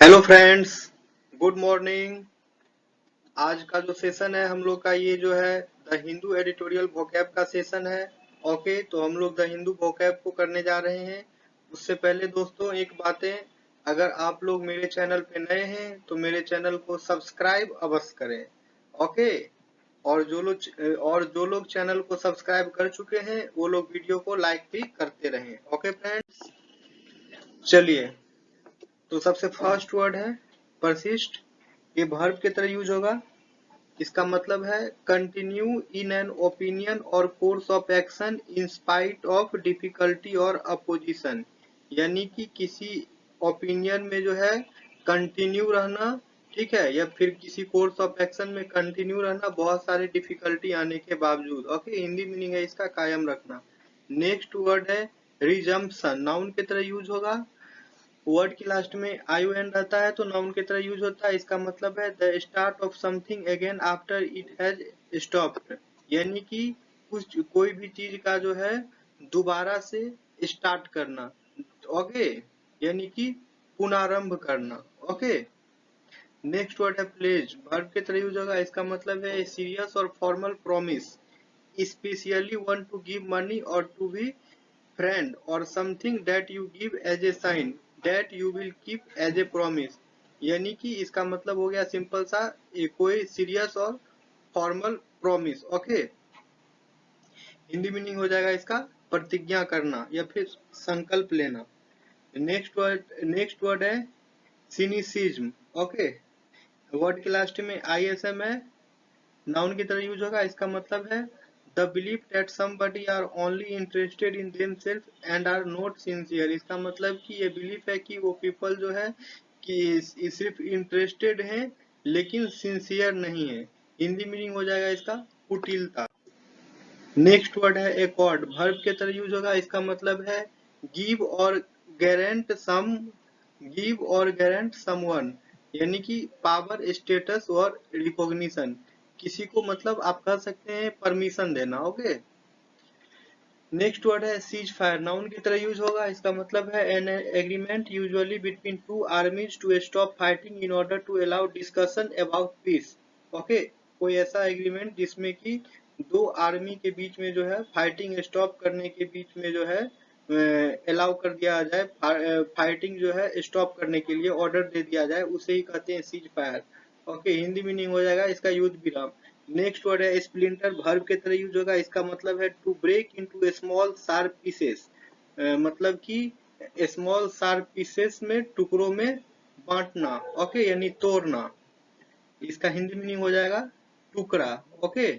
Hello friends, good morning. आज का जो सेशन है हम लोग का ये जो है द हिंदू एडिटोरियल वोकैब का सेशन है। ओके, तो हम लोग द हिंदू वोकैब को करने जा रहे हैं। उससे पहले दोस्तों एक बातें, अगर आप लोग मेरे चैनल पे नए हैं तो मेरे चैनल को सब्सक्राइब अवश्य करें। ओके, और जो लोग चैनल को सब्सक्राइब कर चुके हैं वो लोग वीडियो को लाइक भी करते रहें। ओके फ्रेंड्स, चलिए। तो सबसे फर्स्ट वर्ड है परसिस्ट। ये वर्ब की तरह यूज होगा। इसका मतलब है कंटिन्यू इन एन ओपिनियन और course of action in spite of difficulty और अपोजिशन। यानी कि किसी ओपिनियन में जो है कंटिन्यू रहना, ठीक है, या फिर किसी कोर्स ऑफ एक्शन में कंटिन्यू रहना बहुत सारे डिफिकल्टी आने के बावजूद। ओके, हिंदी मीनिंग है इसका कायम रखना। नेक्स्ट वर्ड है रिजम्पशन। नाउन की तरह यूज होगा। वर्ड की लास्ट में आई एन रहता है तो नाउन की तरह यूज होता है। इसका मतलब है the start of something again after it has stopped. यानी कि कुछ कोई भी चीज का जो है दोबारा से स्टार्ट करना। ओके, यानी कि पुनरारंभ करना। ओके, नेक्स्ट वर्ड है प्लेज। वर्ब की तरह यूज होगा। इसका मतलब है सीरियस और formal promise, especially one to give money और to be friend or something that you give as a sign that you will keep as a promise। यानी कि इसका मतलब हो गया सिंपल सा कोई सीरियस और formal promise. Okay, Hindi meaning हो जाएगा इसका प्रतिज्ञा करना या फिर संकल्प लेना। नेक्स्ट वर्ड है सिनिसिज्म। ओके, वर्ड के लास्ट में आईएसएम है, नाउन की तरह यूज होगा। इसका मतलब है the believe that somebody are only interested in themselves and are not sincere. इसका मतलब कि ये बिलीफ है कि वो पीपल जो है कि सिर्फ इंटरेस्टेड हैं लेकिन सिंसियर नहीं है। हिंदी मीनिंग हो जाएगा इसका कुटिलता। नेक्स्ट वर्ड है एकॉर्ड। वर्ब के तरह यूज होगा। इसका मतलब है गिव और गारंट सम, गिव और गारंट समवन। यानी कि पावर, स्टेटस और रिकॉग्निशन। किसी को मतलब आप कह सकते हैं परमिशन देना। ओके, नेक्स्ट वर्ड है सीज फायर। नाउन की तरह यूज होगा। इसका मतलब है an agreement usually between two armies to stop fighting in order to allow discussion about peace. Okay, कोई ऐसा एग्रीमेंट जिसमें कि दो आर्मी के बीच में जो है फाइटिंग स्टॉप करने के बीच में जो है अलाउ कर दिया जाए, फाइटिंग जो है स्टॉप करने के लिए ऑर्डर दे दिया जाए, उसे ही कहते हैं ceasefire. Okay, Hindi meaning हो जाएगा इसका युद्ध विराम। नेक्स्ट वर्ड है स्प्लिंटर। वर्ब के तरह यूज होगा। इसका मतलब है to break into small sharp pieces. मतलब कि स्मॉल शार्प पीसेस में टुकड़ों में बांटना। ओके, यानी तोड़ना। इसका हिंदी मीनिंग हो जाएगा टुकड़ा। ओके,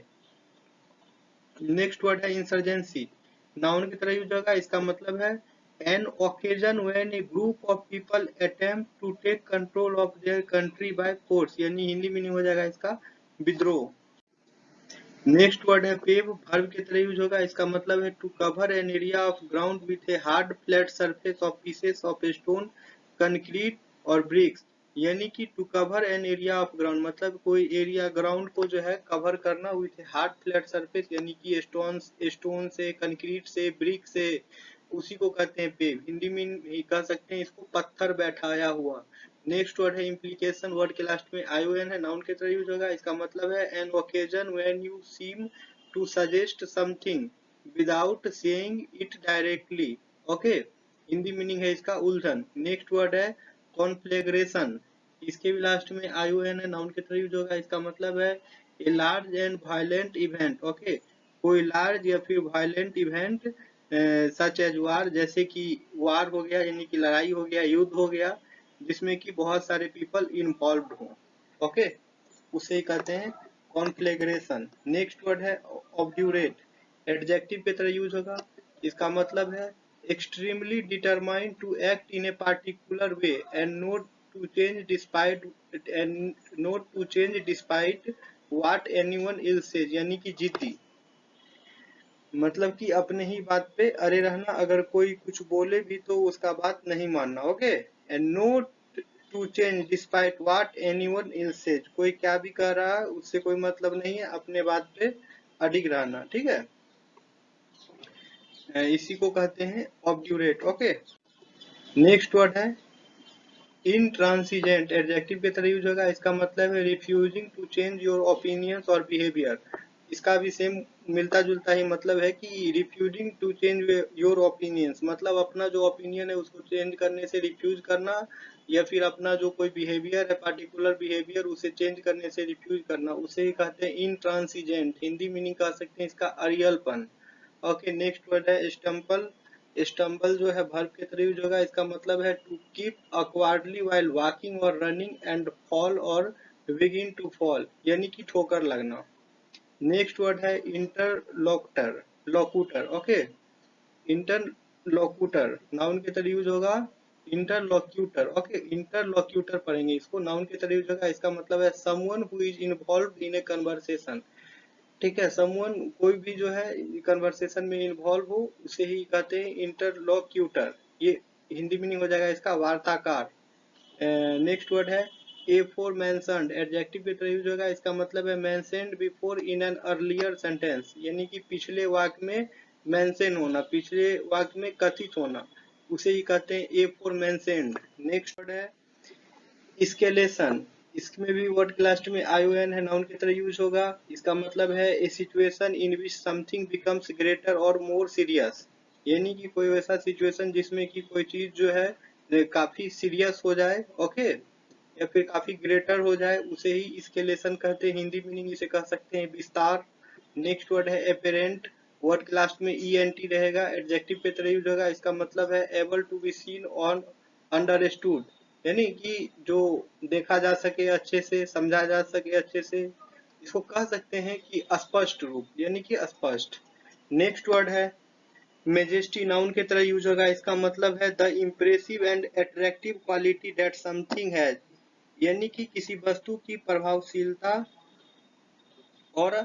नेक्स्ट वर्ड है इंसर्जेंसी। नाउन की तरह यूज होगा। इसका मतलब है an occasion when a group of people attempt to take control of their country by force. यानी हिंदी मीनिंग हो जाएगा इसका विद्रोह। नेक्स्ट वर्ड है पेव। वर्ब की तरह यूज होगा। इसका मतलब है to cover an area of ground with a hard flat surface of pieces of stone, concrete और ब्रिक्स। यानी कि to cover an area of ground मतलब कोई एरिया ग्राउंड को जो है कवर करना विथ हार्ड फ्लैट सरफेस, यानी कि स्टोन से, कंक्रीट से, ब्रिक से, उसी को कहते हैं पेव। हिंदी में कह सकते हैं इसको पत्थर बैठाया हुआ। नेक्स्ट वर्ड है इम्प्लीकेशन। वर्ड के लास्ट में आईओएन है, नाउन की तरह यूज होगा। इसका मतलब है an occasion when you seem to suggest something without saying it directly. Okay, Hindi meaning है इसका उलझन। नेक्स्ट वर्ड है कॉन्फ्लेग्रेशन। इसके भी लास्ट में आईओएन है, नाउन की तरह यूज होगा। इसका मतलब है a large and violent event. Okay, कोई लार्ज या फिर वायलेंट इवेंट सच एज वार, जैसे कि वार हो गया यानी कि लड़ाई हो गया, युद्ध हो गया, जिसमें कि बहुत सारे पीपल इन्वॉल्व हों। ओके, उसे ही कहते हैं कॉन्फ्लेग्रेशन। नेक्स्ट वर्ड है ऑब्ड्यूरेट। एडजेक्टिव की तरह यूज होगा। इसका मतलब है extremely determined to act in a particular way and not to change despite what anyone else says. यानी कि जिद्दी, मतलब कि अपने ही बात पे अड़े रहना, अगर कोई कुछ बोले भी तो उसका बात नहीं मानना। Okay, and not to change despite what anyone else says. कोई क्या भी कह रहा है उससे कोई मतलब नहीं है, अपने बात पे अडिग रहना। ठीक है, इसी को कहते हैं ऑब्ड्यूरेट। ओके, नेक्स्ट वर्ड है इनट्रांसिजेंट एडजेक्टिव की तरह यूज होगा, इसका मतलब है refusing to change your opinions और बिहेवियर। इसका भी सेम मिलता जुलता ही मतलब है कि refusing to change your opinions मतलब अपना जो ओपिनियन है उसको चेंज करने से रिफ्यूज करना, या फिर अपना जो कोई बिहेवियर है पार्टिकुलर बिहेवियर उसे चेंज करने से रिफ्यूज करना, उसे ही कहते हैं इनट्रांसिजेंट। हिंदी मीनिंग कह सकते हैं इसका अरियलपन। ओके, नेक्स्ट वर्ड है स्टम्पल। स्टम्बल जो है वर्ब के तरह यूज होगा, इसका मतलब है टू कीप अक्वार्डली व्हाइल वॉकिंग और रनिंग एंड फॉल और बिगिन टू फॉल, यानी कि ठोकर लगना। नेक्स्ट वर्ड है इंटरलोक्टर, लोक्यूटर। ओके, इंटरलोक्यूटर नाउन के तरह यूज होगा, इंटरलोक्यूटर। ओके, इंटरलोक्यूटर पढ़ेंगे इसको, नाउन के तरह यूज होगा, इसका मतलब है someone who is involved in A conversation. ठीक है, समवन कोई भी जो है कन्वर्सेशन में इन्वॉल्व हो उसे ही कहते हैं इंटरलोक्यूटर। ये हिंदी मीनिंग हो जाएगा इसका वार्ताकार। नेक्स्ट वर्ड है ए फोर मेंशन्ड एडजेक्टिव की तरह यूज होगा, इसका मतलब है mentioned before in an earlier sentence, यानी कि पिछले वाक्य में मेंशन होना, पिछले वाक्य में कथित होना, उसे ही कहते हैं ए फोर मेंशन्ड। नेक्स्ट वर्ड है स्केलेशन। इसमें भी वर्ड के लास्ट में आईओएन है, नाउन की तरह यूज होगा, इसका मतलब है a situation in which something becomes greater और मोर सीरियस, यानी कि कोई ऐसा सिचुएशन जिसमें कि कोई चीज जो है काफी सीरियस हो जाए। ओके, या फिर काफी ग्रेटर हो जाए, उसे ही स्केलेशन कहते हैं। हिंदी मीनिंग इसे कह सकते हैं विस्तार। नेक्स्ट वर्ड है एपेरेंट। वर्ड के लास्ट में ईएनटी रहेगा, एडजेक्टिव पे तरह यूज होगा, इसका मतलब है able to be seen on understood, यानी कि जो देखा जा सके अच्छे से, समझा जा सके अच्छे से, इसको कह सकते हैं कि स्पष्ट रूप, यानी कि स्पष्ट। नेक्स्ट वर्ड है मेजेस्टी, नाउन के तरह यूज होगा, इसका मतलब है the impressive and attractive quality that something has, यानी कि किसी वस्तु की प्रभावशीलता और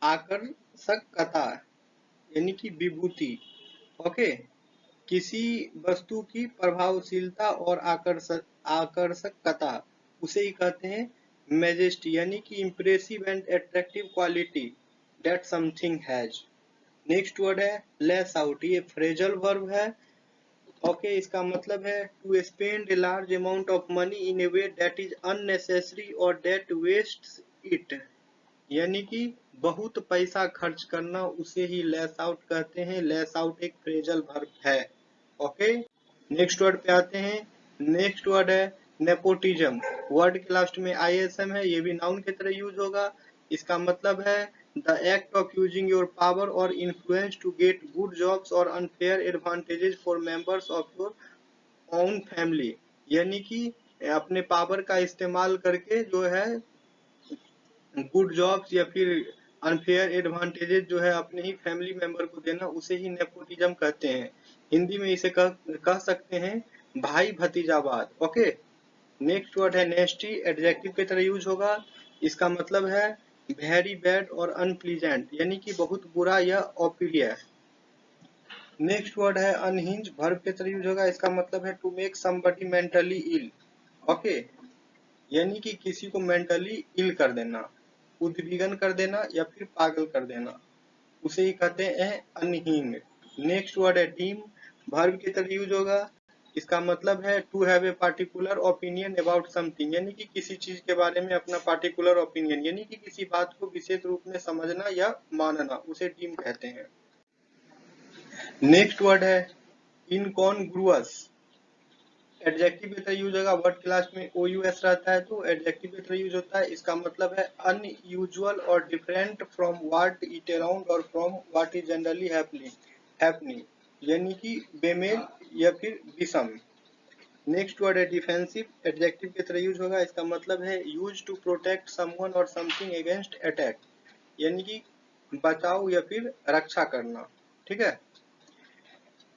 आकर्षकता, यानी कि विभूति। ओके, किसी वस्तु की प्रभावशीलता और आकर्षकता उसे ही कहते हैं मेजेस्टी, यानी कि impressive and attractive quality that something has. Next word है लेस आउट, ये फ्रेजल वर्ब है। ओके, इसका मतलब है to spend a large amount of money in a way that is unnecessary और दैट वेस्ट्स इट, यानी कि बहुत पैसा खर्च करना, उसे ही लेस आउट कहते हैं। लेस आउट एक फ्रेजल वर्ब है। ओके, नेक्स्ट वर्ड पे आते हैं। नेक्स्ट वर्ड है नेपोटिज्म। वर्ड के लास्ट में आईएसएम है, ये भी नाउन की तरह यूज होगा, इसका मतलब है the act of using your power और influence to get good jobs और unfair advantages for members of your own family, यानी कि अपने पावर का इस्तेमाल करके जो है गुड जॉब्स या फिर अनफेयर एडवांटेजेस जो है अपने ही फैमिली मेंबर को देना, उसे ही नेपोटिज्म कहते हैं। हिंदी में इसे कह सकते हैं भाई भतीजावाद। ओके, नेक्स्ट वर्ड है नेस्टी, एडजेक्टिव की तरह यूज होगा, इसका मतलब है वेरी बैड और अनप्लीजेंट, यानी कि बहुत बुरा या अप्रिय। नेक्स्ट वर्ड है अनहिंज, वर्ब के तरह यूज होगा, इसका मतलब है to make somebody mentally ill. Okay, यानी कि किसी को मेंटली इल कर देना, उद्विग्न कर देना या फिर पागल कर देना, उसे ही कहते हैं अनहीन। नेक्स्ट वर्ड है डीम, वर्ब की तरह यूज होगा, इसका मतलब है to have a particular opinion about something, यानी कि किसी चीज के बारे में अपना पार्टिकुलर ओपिनियन, यानी कि किसी बात को विशेष रूप में समझना या मानना, उसे डीम कहते हैं। नेक्स्ट वर्ड है इनकॉन्ग्रुअस, एडजेक्टिव की तरह यूज होगा, वर्ड क्लास में ओ यू एस रहता है तो एडजेक्टिव की तरह यूज होता है, इसका मतलब है अनयूजुअल और different from what it around और from what is generally happening, यानी कि बेमेल या फिर विषम। नेक्स्ट वर्ड है डिफेंसिव, एडजेक्टिव की तरह यूज होगा, इसका मतलब है यूज टू प्रोटेक्ट समवन और समथिंग अगेंस्ट अटैक, यानी कि बचाव या फिर रक्षा करना। ठीक है,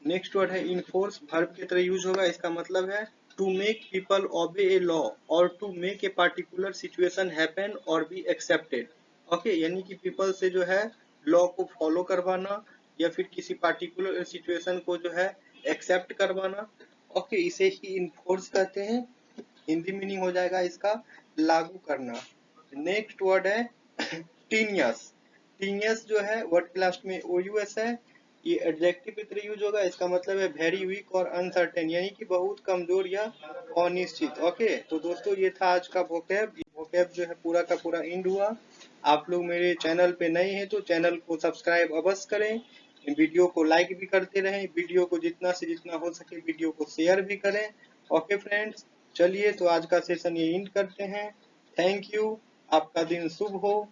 नेक्स्ट वर्ड है इनफोर्स, वर्ब की तरह यूज होगा, इसका मतलब है to make people obey a law और to make a particular situation happen और बी एक्सेप्टेड। ओके, यानी कि पीपल से जो है लॉ को फॉलो करवाना या फिर किसी पार्टिकुलर सिचुएशन को जो है एक्सेप्ट करवाना। ओके, इसे ही इनफोर्स कहते हैं। हिंदी मीनिंग हो जाएगा इसका लागू करना। नेक्स्ट वर्ड है टीनियस, टीनियस जो है वर्ड के लास्ट में ओ यू एस है, ये एडजेक्टिव की तरह यूज होगा, इसका मतलब है वेरी वीक और अनसर्टेन, यानी कि बहुत कमजोर या अनिश्चित। ओके, तो दोस्तों ये था आज का वोकैब। वोकैब जो है पूरा का पूरा इंड हुआ। आप लोग मेरे चैनल पे नए हैं तो चैनल को सब्सक्राइब अवश्य करें, वीडियो को लाइक भी करते रहें, वीडियो को जितना से जितना हो सके वीडियो को शेयर भी करें। ओके फ्रेंड्स, चलिए तो आज का सेशन ये इंड करते हैं। थैंक यू, आपका दिन शुभ हो।